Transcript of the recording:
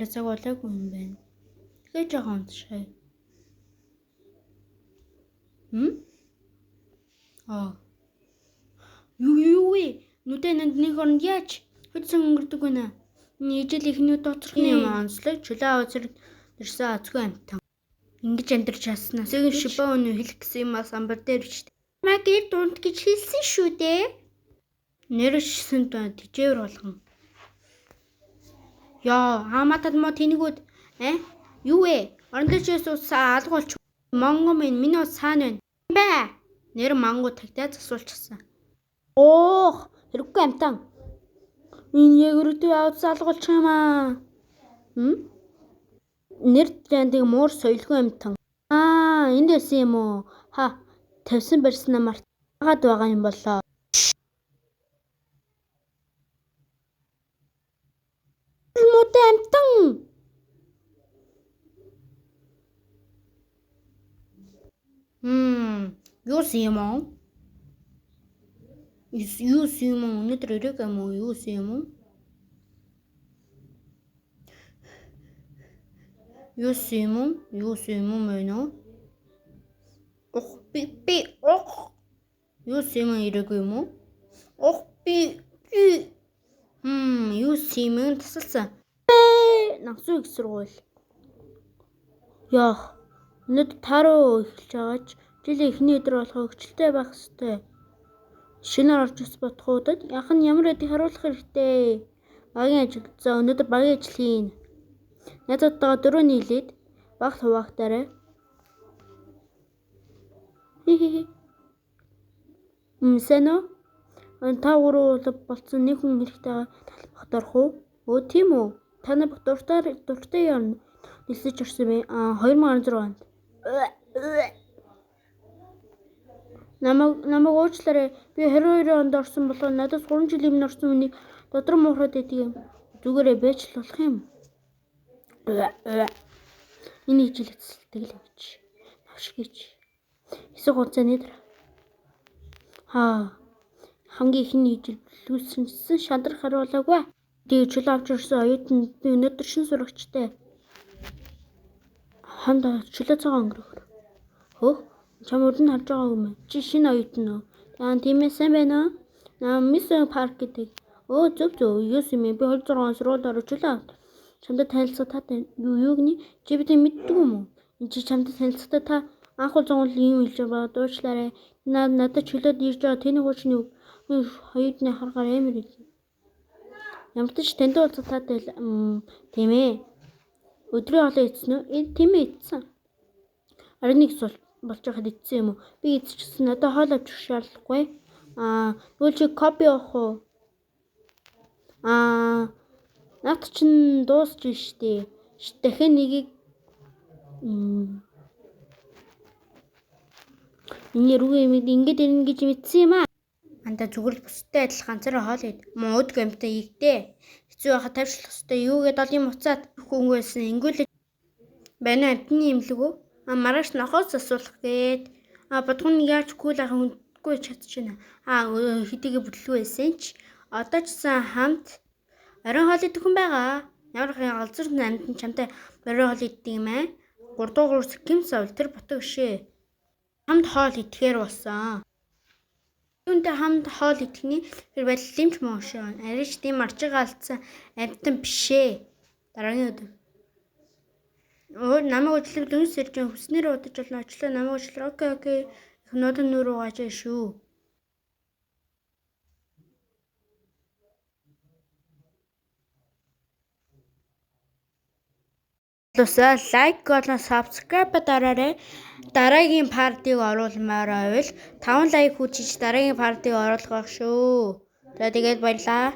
арай цаг болоогүй юм байна. Тэгээ жоохон унтшаа. Юу вэ? Нүдэн нэг оронд яаж хөдсөн өнгөрдөг вэ нэ? Ижил ихний доторхны юм онцлог чөлөө аваад ирсэн азгүй амтан. Ингэж амьдарч чадснаас шибээ өнөө хэлэх гэсэн юм самбар дээр ч. Магэр дунд гэж хэлсэн шүү дээ. Нэршсэн тижээр болгон. Яа, хамаатад мо тэнэгүүд юу вэ? Оронлочоос усаа алга болч. Монгол минь ус цаана байна. Бэ? Нэр мангуу тагтаа засуулчихсан. Оох, хэрэггүй амтан. Энэ яг өрдөө авц алга болчих юм аа. Нэр тэндэг муур соёлгүй амтан. Энд байсан юм уу? Тавьсан барьснаа мартаад байгаа юм болоо. Муутай амтан. Юусэн юм аа? Юусэн юм аа? Өнөөдөр ирэх юм уу? Юусэн юм уу? Юусэн юм уу? Юусэн юм мэнэ? Би юусэн юм ирээгүй юм уу? Юусэн юм тасалсан. Нагсуу их сургууль. Яах. Өнөөдөр таруу эхэлж байгаач жил эхний өдөр болохоо хөвчлөлтэй байх ёстой. Шинээр орж ус бодхуудад яах нь ямар байдгийг харуулах хэрэгтэй. Багийн ажил. За өнөөдөр багийн ажил хийн. Найзуудтайгаа дөрөв нийлээд багт хуваагдаарай. Сайн уу? Та гурав болсон нэг хүн хэрэгтэй талбахтарх уу? Тийм үү? Та нар дуртай юм нэлсэж орсон бэ? 2016 онд. Намайг уучлаарай. Би 22 онд орсон болохоор надад 3 жилийн өмнө орсон хүнийг додроо муухраад байдаг юм. Зүгээрээ байж л болох юм. Энэ ижил эцэлдэг л гэж. Навшгийч. Хэсэг хугацаа нэр. Хамгийн ихний ижил лүүсэнсэн шандрах харуулаагүй. Тэгээ чөл авч ирсэн оюутан би өнөөдөр шин сурагчтай. Ханд чөлөө цагаан өнгөрөх. Чам өрн харж байгаа юм. Чи шинэ оюутан уу? Тийм ээ, сайн байна уу? Мисс Парк гэдэг. Зөв. Юусэн юм бэ? Би 26 он сургуульд орж чөлөө авт. Чамд танилцах таатай юу гэнэ? Чи бидээ мэддэг юм уу? Энд чи чамд танилцахтай та анх бол зонгол юм хэлж байгаа. Дуучлаарай. Надад чөлөөд ирж байгаа тэний хуучны хоёудны харгаар амар идэв. Ямар ч танд уулзах таатай тийм ээ. Өдрийн хоолой идсэн үү? Тийм ээ, идсэн. Арай нэг болж байхад идсэн юм уу? Би идчихсэн. Надад хоол авч ирэх шаардлагагүй. Тэгвэл чи копи авах уу? Наад чинь дуусч штэ. Дахиад нэгийг энэ рүү ингэж ирнэ гэж мэдсэн юм аа. Анда зүгээр л бустай адил ганцаараа хоол ид. Мод гэмтэй игдээ. Хэцүү байхад тавьшлах хэвээр юугээд олын буцаад хөнгөөсөн ингүүлж байна амтны имлэг үү? Маргааш нохоос асуулах гээд бодгон яаж кул ахын хүндгүй чадчихна. Хэдийгэ бүтлгүй байсан ч одоо ч сан хамт оройн хоол идэх хүн байгаа. Ямар их галзуур амьд чамтай оройн хоол идэх юм аа. 3 дугаар ким савл тэр ботог шээ. Хамт хоол идэхээр болсон. Юунтэй хамт хоол идэхний тэр байдал лимч моошоо. Арич тийм арчиг алдсан амтан бишээ. Дараагийн өдөр. Намайг уучлаарай дүнс ирж хүснээр удаж болно. Очлоо намайг уучлаарай. Окей. Их нодон нүрүү гажаа шүү. Лайк болон subscribe дараарай. Дараагийн партиг оруулмаар байвал 5 лайк хүчиж дараагийн партиг оруулах шүү. За тэгээд баярлаа.